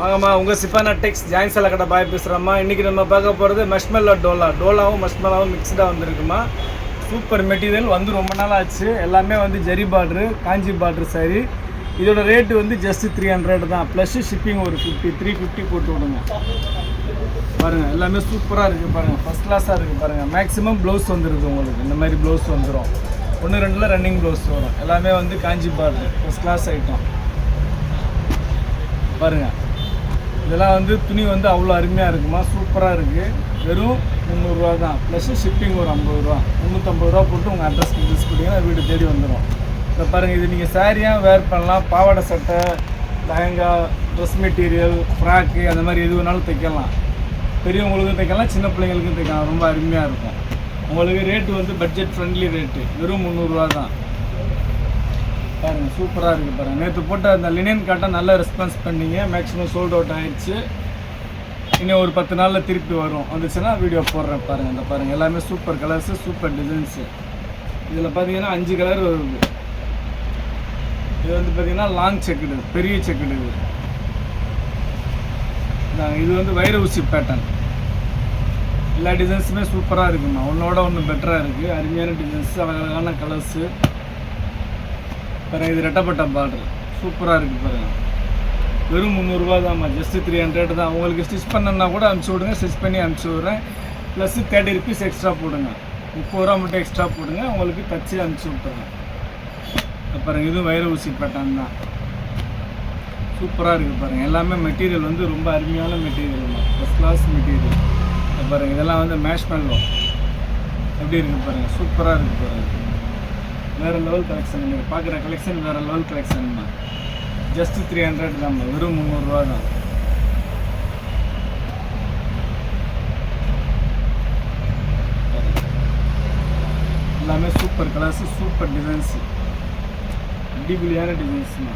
வாங்கம்மா உங்கள் சிப்பானா டெக்ஸ் ஜாயின் சேலை கடை பாய் பேசுகிறோம்மா. இன்றைக்கி நம்ம பார்க்க போகிறது மஷ்மெல்லோ டோலாவும் மஷ்மெல்லாவும் மிக்ஸ்டாக வந்திருக்குமா. சூப்பர் மெட்டீரியல் வந்து ரொம்ப நாள் ஆச்சு. எல்லாமே வந்து ஜரி பார்ட்ரு, காஞ்சி பார்ட்ரு சாரி. இதோட ரேட்டு வந்து ஜஸ்ட் 300 தான், ப்ளஸ் ஷிப்பிங் ஒரு 350 போட்டு விடுங்க. பாருங்கள் எல்லாமே சூப்பராக இருக்குது பாருங்கள், ஃபஸ்ட் கிளாஸாக இருக்குது பாருங்கள். மேக்ஸிமம் ப்ளவுஸ் வந்துடுது உங்களுக்கு, இந்த மாதிரி ப்ளவுஸ் வந்துடும். 1-2 ரன்னிங் ப்ளவுஸ் வரும். எல்லாமே வந்து காஞ்சி பார்ட்ரு, ஃபஸ்ட் கிளாஸ் ஐட்டம் பாருங்கள். இதெல்லாம் வந்து துணி வந்து அவ்வளோ அருமையாக இருக்குமா, சூப்பராக இருக்குது. வெறும் 300 தான், ப்ளஸ் ஷிப்பிங் ஒரு 50 ரூபா, 350 ரூபா போட்டு உங்கள் அட்ரஸ்க்கு யூஸ் பண்ணிங்கன்னா வீடு தேடி வந்துடும். இப்போ பாருங்கள், இது நீங்கள் சாரியாக வேர் பண்ணலாம். பாவாடை சட்டை, லெஹங்கா, ட்ரெஸ் மெட்டீரியல், ஃப்ராக்கு அந்த மாதிரி எது வேணாலும் தைக்கலாம். பெரியவங்களுக்கும் தைக்கலாம், சின்ன பிள்ளைங்களுக்கும் தைக்கலாம். ரொம்ப அருமையாக இருக்கும். உங்களுக்கு ரேட்டு வந்து பட்ஜெட் ஃப்ரெண்ட்லி ரேட்டு, வெறும் 300 ரூபா தான். பாருங்கள் சூப்பராக இருக்குது பாருங்கள். நேற்று போட்ட அந்த லினன் காட்டன் நல்ல ரெஸ்பான்ஸ் பண்ணிங்க, மேக்ஸிமம் சோல்ட் அவுட் ஆகிடுச்சு. இன்னும் ஒரு 10 நாளில் திருப்பி வரும். வந்துச்சுன்னா வீடியோ போடுறேன் பாருங்கள். இந்த பாருங்கள் எல்லாமே சூப்பர் கலர்ஸு, சூப்பர் டிசைன்ஸு. இதில் பார்த்தீங்கன்னா 5 கலர் வருது. இது வந்து பார்த்தீங்கன்னா லாங் செக்குடு, பெரிய செக்குடு. இது வந்து வைர ஊசி பேட்டர்ன். எல்லா டிசைன்ஸுமே சூப்பராக இருக்குண்ணா, ஒன்றோட ஒன்று பெட்டராக இருக்குது. அருமையான டிசைன்ஸு, அழகான கலர்ஸு பாருங்கள். இது ரெட்டப்பட்ட பார்டர் சூப்பராக இருக்குது பாருங்கள். வெறும் 300 ரூபா தான்மா, ஜஸ்ட்டு 300 தான். உங்களுக்கு ஸ்டிச் பண்ணணுன்னா கூட அனுப்பிச்சி விடுங்க, ஸ்டிச் பண்ணி அனுப்பிச்சி விட்றேன். ப்ளஸ் 30 ருபீஸ் எக்ஸ்ட்ரா போடுங்க, 30 ரூபா மட்டும் எக்ஸ்ட்ரா போடுங்க, உங்களுக்கு தச்சு அனுப்பிச்சி விட்டுறேன். பாருங்கள் இதுவும் வைர ஊசி பேட்டர்ன் தான், சூப்பராக இருக்குது பாருங்கள். எல்லாமே மெட்டீரியல் வந்து ரொம்ப அருமையான மெட்டீரியல் தான், ஃபஸ்ட் கிளாஸ் மெட்டீரியல். பாருங்கள் இதெல்லாம் வந்து மேஷ்மெல்லோ எப்படி இருக்குது பாருங்கள், சூப்பராக இருக்குது பாருங்கள். வேறு லெவல் கலெக்ஷன், நீங்கள் பார்க்குற கலெக்ஷன் வேறு லெவல் கலெக்ஷன் தான். ஜஸ்ட்டு 300 தான், வெறும் 300 ரூபா தான். எல்லாமே சூப்பர் கலர்ஸு, சூப்பர் டிசைன்ஸு, அடிப்படையான டிசைன்ஸ்மா.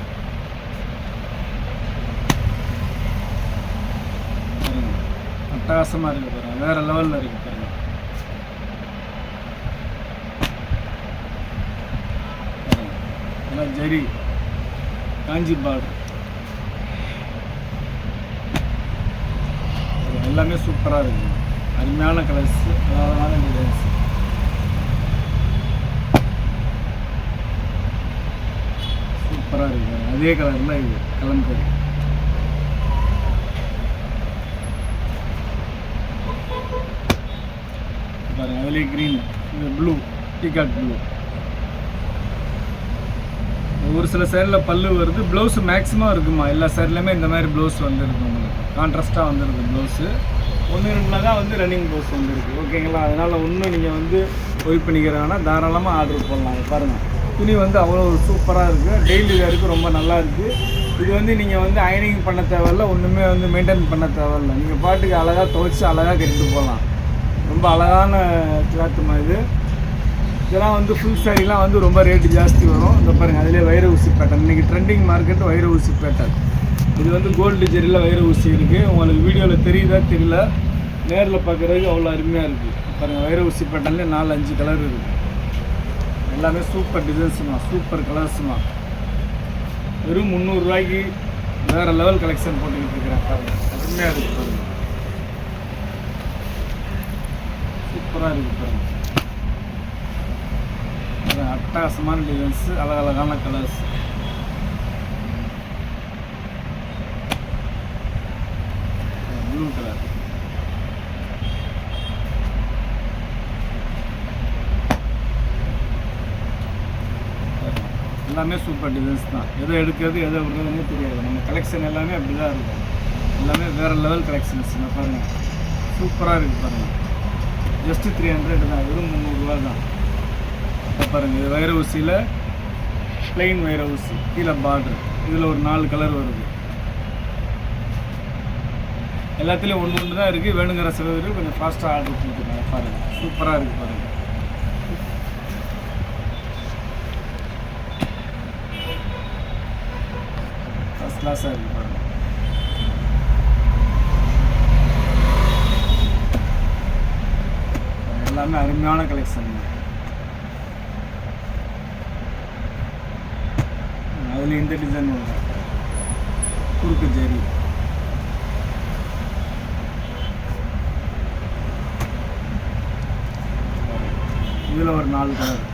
அட்டகாசமாக இருக்குது பாருங்கள், வேறு லெவலில் இருக்குது பாருங்கள். ஜரி காஞ்சி பார்டர் எல்லாமே சூப்பராக இருக்குது. அருமையான கலர்ஸ், அழகான டிசைன்ஸ். சூப்பராக இருக்குது. அதே கலரில் இது கலம்கரி. பாருங்கள் அதிலே க்ரீன், இது ப்ளூ, பீகாக் ப்ளூ. ஒரு சில சைடில் பல்லு வருது, ப்ளவுஸு மேக்ஸிமம் இருக்குமா. எல்லா சைட்லையுமே இந்த மாதிரி ப்ளவுஸ் வந்துருக்கு, உங்களுக்கு கான்ட்ராஸ்ட்டாக வந்துருக்கு ப்ளவுஸு. 1-2 தான் வந்து ரன்னிங் ப்ளவுஸ் வந்துருக்கு, ஓகேங்களா. அதனால் ஒன்றும் நீங்கள் வந்து ஒய் பண்ணிக்கிறாங்கன்னா தாராளமாக ஆர்டர் பண்ணலாம். பாருங்கள் துணி வந்து அவ்வளோ சூப்பராக இருக்குது, டெய்லி வேருக்கு ரொம்ப நல்லா இருக்குது. இது வந்து நீங்கள் வந்து அயனிங் பண்ண தேவையில்ல, ஒன்றுமே வந்து மெயின்டைன் பண்ண தேவையில்ல. நீங்கள் பாட்டுக்கு அழகாக துவைச்சி அழகாக கட்டிட்டு போகலாம். ரொம்ப அழகான கிளாத்துமா இது. இதெல்லாம் வந்து ஃபுல் சாரிலாம் வந்து ரொம்ப ரேட்டு ஜாஸ்தி வரும். இந்த பாருங்கள் அதிலே வைர ஊசி பேட்டர்ன், இன்றைக்கி ட்ரெண்டிங் மார்க்கெட் வைர ஊசி பேட்டர்ன். இது வந்து கோல்டு ஜெரியில் வைர ஊசி இருக்குது. உங்களுக்கு வீடியோவில் தெரியுதா தெரியல, நேரில் பார்க்குறதுக்கு அவ்வளோ அருமையாக இருக்குது பாருங்கள். வைர ஊசி பேட்டர்லேயே 4-5 கலர் இருக்குது. எல்லாமே சூப்பர் டிசைன்ஸுமா, சூப்பர் கலர்ஸுமா. வெறும் 300 ரூபாய்க்கு வேறு லெவல் கலெக்ஷன் போட்டுக்கிட்டு இருக்கிறேன் பாருங்கள். அருமையாக இருக்குது பாருங்கள், சூப்பராக இருக்குது பாருங்கள். அட்டகாசமான டிசைன்ஸு, அழகழகான கலர்ஸ். ப்ளூ கலர், எல்லாமே சூப்பர் டிசைன்ஸ் தான். எதை எடுக்கிறது எதை விடுறதுன்னு தெரியாது. நம்ம கலெக்ஷன் எல்லாமே அப்படி தான் இருக்கும். எல்லாமே வேறு லெவல் கலெக்ஷன்ஸ். பாருங்கள் சூப்பராக இருக்குது பாருங்கள். ஜஸ்ட்டு 300 தான், வெறும் 300 ரூபா தான். பாருங்கள் இது வைர ஊசியில் ப்ளைன் வைர ஊசி, கீழே பார்டர். இதில் ஒரு 4 கலர் வருது. எல்லாத்துலேயும் 1 தான் இருக்குது. வேணுங்கிற சிலருக்கு கொஞ்சம் ஃபாஸ்ட்டாக ஆர்டர் கொடுத்துருக்காங்க. பாருங்கள் சூப்பராக இருக்குது பாருங்கள். ஃபஸ்ட் கிளாஸாக இருக்குது பாருங்கள். எல்லாமே அருமையான கலெக்ஷன். அதில் இந்த டிசைன் ஒன்று குறுக்கு ஜரி, 4 கலர்,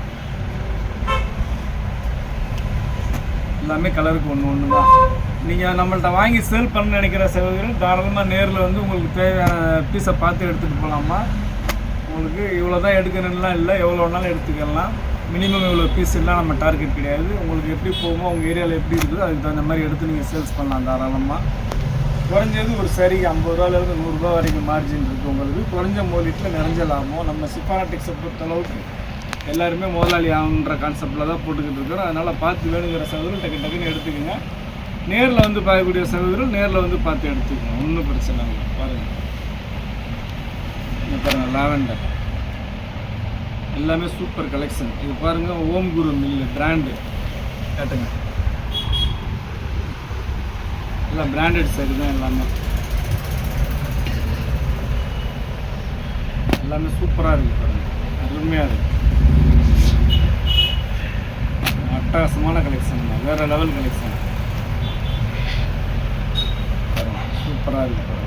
எல்லாமே கலருக்கு ஒன்று தான். நீங்கள் நம்மள்ட்ட வாங்கி சேல் பண்ண நினைக்கிற சகோதரர்கள் தாராளமாக நேரில் வந்து உங்களுக்கு தேவையான பீஸை பார்த்து எடுத்துகிட்டு போகலாமா. உங்களுக்கு இவ்வளோ தான் எடுக்கணும்லாம் இல்லை, எவ்வளோ வேணாலும் எடுத்துக்கலாம். மினிமம் இவ்வளோ பீஸ் எல்லாம் நம்ம டார்கெட் கிடையாது. உங்களுக்கு எப்படி போகுமோ உங்கள் ஏரியாவில் எப்படி இருக்குதோ அதுக்கு தகுந்த மாதிரி எடுத்து நீங்கள் சேல்ஸ் பண்ணலாம் தாராளமாக. குறைஞ்சது ஒரு சரிக்கு 50 ரூபாயிலேருந்து 100 ரூபா வரைக்கும் மார்ஜின் இருக்குது உங்களுக்கு. குறைஞ்ச முதலீட்டில் நிறைஞ்ச லாபம். நம்ம சிப்பானா டெக்ஸை பொறுத்தளவுக்கு எல்லாருமே முதலாளி ஆகுன்ற கான்செப்டில் தான் போட்டுக்கிட்டு இருக்கிறோம். அதனால் பார்த்து வேணுங்கிற சகோதரர்கள் டக்கு டக்குன்னு எடுத்துக்கோங்க. நேரில் வந்து பார்க்கக்கூடிய சகோதரர்கள் நேரில் வந்து பார்த்து எடுத்துக்கோங்க, ஒன்றும் பிரச்சனை இல்லை. பாருங்கள் பாருங்கள், லாவெண்டர் எல்லாமே சூப்பர் கலெக்ஷன். இது பாருங்கள், ஓம் குரு மில்லு பிராண்டு கேட்டுங்க, எல்லாம் பிராண்டட் சரி தான். எல்லாமே சூப்பராக இருக்குது பாருங்கள், அருமையாக இருக்குது. அட்டகாசமான கலெக்ஷன் தான், வேறு லெவல் கலெக்ஷன். சூப்பராக இருக்குது பாருங்கள்.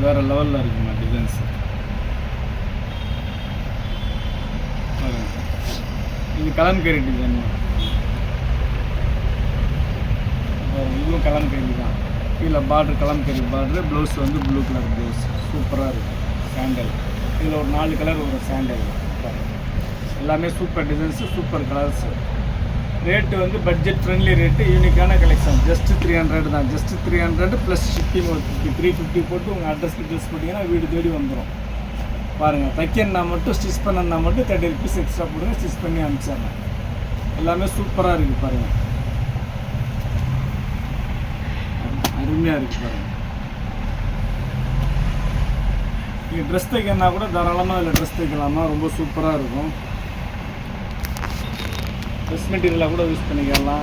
வேறு லெவலில் இருக்குமா டிசைன்ஸ். இது கலம்கரி டிசைன், இதுவும் கலம்கரி தான். கீழே பார்டர் கலம்கரி பார்டர், ப்ளவுஸ் வந்து ப்ளூ கலர் ப்ளவுஸ். சூப்பராக இருக்கும். சாண்டல் இதில் ஒரு 4 கலர் ஒரு சாண்டல். எல்லாமே super designs, super colours. Rate வந்து பட்ஜெட் ஃப்ரெண்ட்லி ரேட்டு, யூனிக்கான கலெக்ஷன். ஜஸ்ட் 300 தான். ஜஸ்ட் 300 ப்ளஸ் ஷிப்பிங் ஒரு 350 போட்டு உங்கள் அட்ரஸ் டீட்டெயில்ஸ் போட்டிங்கன்னா வீடு தேடி வந்துடும். பாருங்கள், தைக்கணுன்னா மட்டும் ஸ்டிச் பண்ணணுன்னா மட்டும் 30 ருபீஸ் எக்ஸ்ட்ரா போடுங்க, ஸ்டிச் பண்ணி அனுப்பிச்சிடுறேன். எல்லாமே சூப்பராக இருக்குது பாருங்கள், அருமையாக இருக்குது பாருங்கள். நீங்கள் ட்ரெஸ் தைக்கணுன்னா கூட தாராளமாக அதில் ட்ரெஸ் தைக்கலாமா, ரொம்ப சூப்பராக இருக்கும். ட்ரெஸ் மெட்டீரியலாக கூட யூஸ் பண்ணிக்கலாம்.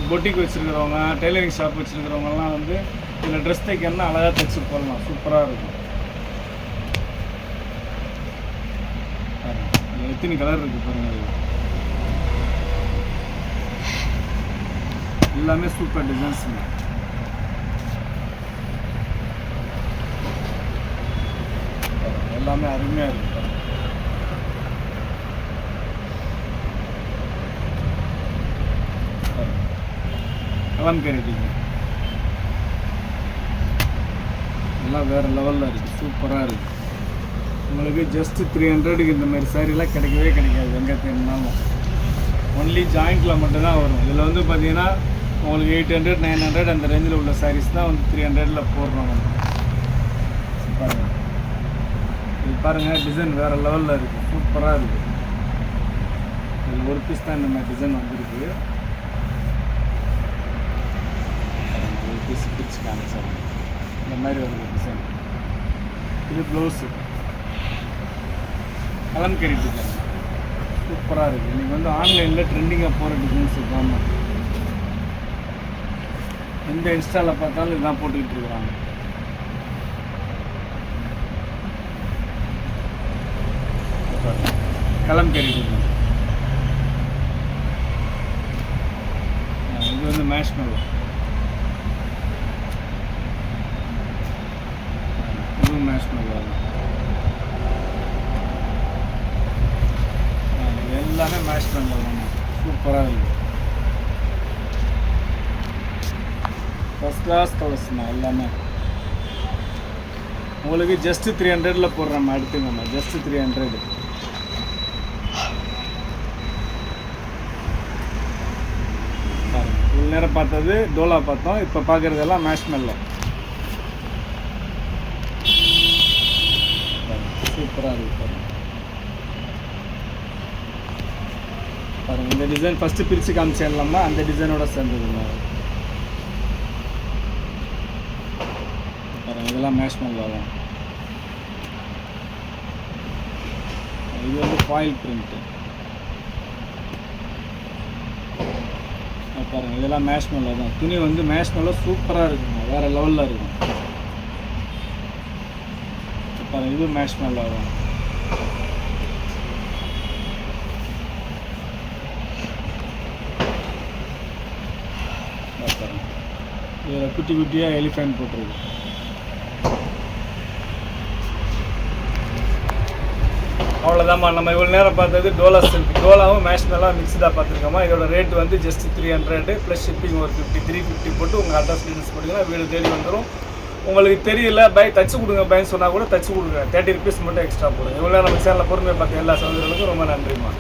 பொட்டிக் வச்சுருக்கிறவங்க, டெய்லரிங் ஷாப் வச்சுருக்கிறவங்கலாம் வந்து இதில் ட்ரெஸ் தைக்கணும்னா அழகாக தைச்சி போடலாம், சூப்பராக இருக்கும். எத்தனை கலர் இருக்குது பாருங்கள். எல்லாமே சூப்பர் டிசைன்ஸுங்க. எல்லாமே அருமையாக இருக்குது பாருங்கள். கலம்கரி டிசைன் எல்லாம் வேறு லெவலில் இருக்குது, சூப்பராக இருக்குது. உங்களுக்கு ஜஸ்ட்டு 300க்கு இந்த மாதிரி சாரீலாம் கிடைக்கவே கிடைக்காது எங்கே தேடினாலும். ஒன்லி ஜாயிண்ட்டில் மட்டும்தான் வரும். இதில் வந்து பார்த்தீங்கன்னா உங்களுக்கு 800, 900 அந்த ரேஞ்சில் உள்ள சாரீஸ் தான் வந்து 300ல் போடுறோம் நம்ம. பாருங்கள், இது பாருங்கள், டிசைன் வேறு லெவலில் இருக்குது, சூப்பராக இருக்குது. இதில் ஒரு பீஸ் தான் இந்த மாதிரி டிசைன் வந்துருக்கு. பிரிச்சு காமிச்சாங்க இந்த மாதிரி ஒரு டிசைன். இது ப்ளவுஸு கலம்கரி டிசைன், சூப்பராக இருக்குது. இன்றைக்கி வந்து ஆன்லைனில் ட்ரெண்டிங்காக போகிற டிசைன்ஸ் இதாமல். எந்த இன்ஸ்டாவில் பார்த்தாலும் இதுதான் போட்டுக்கிட்டு இருக்கிறாங்க. கலம்கரி டிசைன். இது வந்து மேஷ்மெல்லோ, இதுவும் மேஷ்மெல்லோ. எல்லாமே மேஷ்மெல்லோ தான், சூப்பராக இருக்குது. ஃபஸ்ட் கிளாஸ் கலர்ஸ்ண்ணா எல்லாமே. உங்களுக்கு ஜஸ்ட்டு 300ல் போடுறோம், எடுத்துங்கம்மா. ஜஸ்ட்டு 300. இவ்வளோ நேரம் பார்த்தது டோலா பார்த்தோம், இப்போ பார்க்குறதெல்லாம் மேஷ்மெல்லோ. சூப்பராக இருக்குது பாருங்கள். பாருங்கள், இந்த டிசைன் ஃபஸ்ட்டு பிரித்து காமிச்சிடலாமா, அந்த டிசைனோட சேர்ந்ததுங்க. பாருங்கள், இதெல்லாம் மேஷ்மெல்லோ தான். இது வந்து ஃபாயில் பிரிண்ட்டு. பாருங்கள், இதெல்லாம் மேஷ்மெல்லோ தான். துணி வந்து மேஷ்மெல்லோ சூப்பராக இருக்குங்க, வேறு லெவலில் இருக்கும். பாருங்கள், இது மேஷ்மெல்லோ தான். பார்த்துறேன். இதில் குட்டி குட்டியாக எலிஃபேண்ட் போட்டிருக்கு. அவ்வளோதாம்மா. நம்ம இவ்வளோ நேரம் பார்த்தது டோலா சில்க். டோலாவும் மேஷ்மெல்லாம் மிக்ஸ்டாக பார்த்துருக்கோமா. இதோட ரேட் வந்து ஜஸ்ட் 300 ப்ளஸ் ஷிப்பிங் ஒரு 50, 350 போட்டு உங்கள் அட்ரஸ் டீட்டெயில்ஸ் போட்டிங்கன்னா வீடு தேடி வந்துடும். உங்களுக்கு தெரியல தச்சு கொடுங்க பையன் சொன்னால் கூட தச்சு கொடுங்க. 30 rupees மட்டும் எக்ஸ்ட்ரா போடுங்க. இவ்வளோ நம்ம சேனலில் பொறுமையை பார்த்து எல்லா சகோதரர்களுக்கும் ரொம்ப நன்றிம்மா.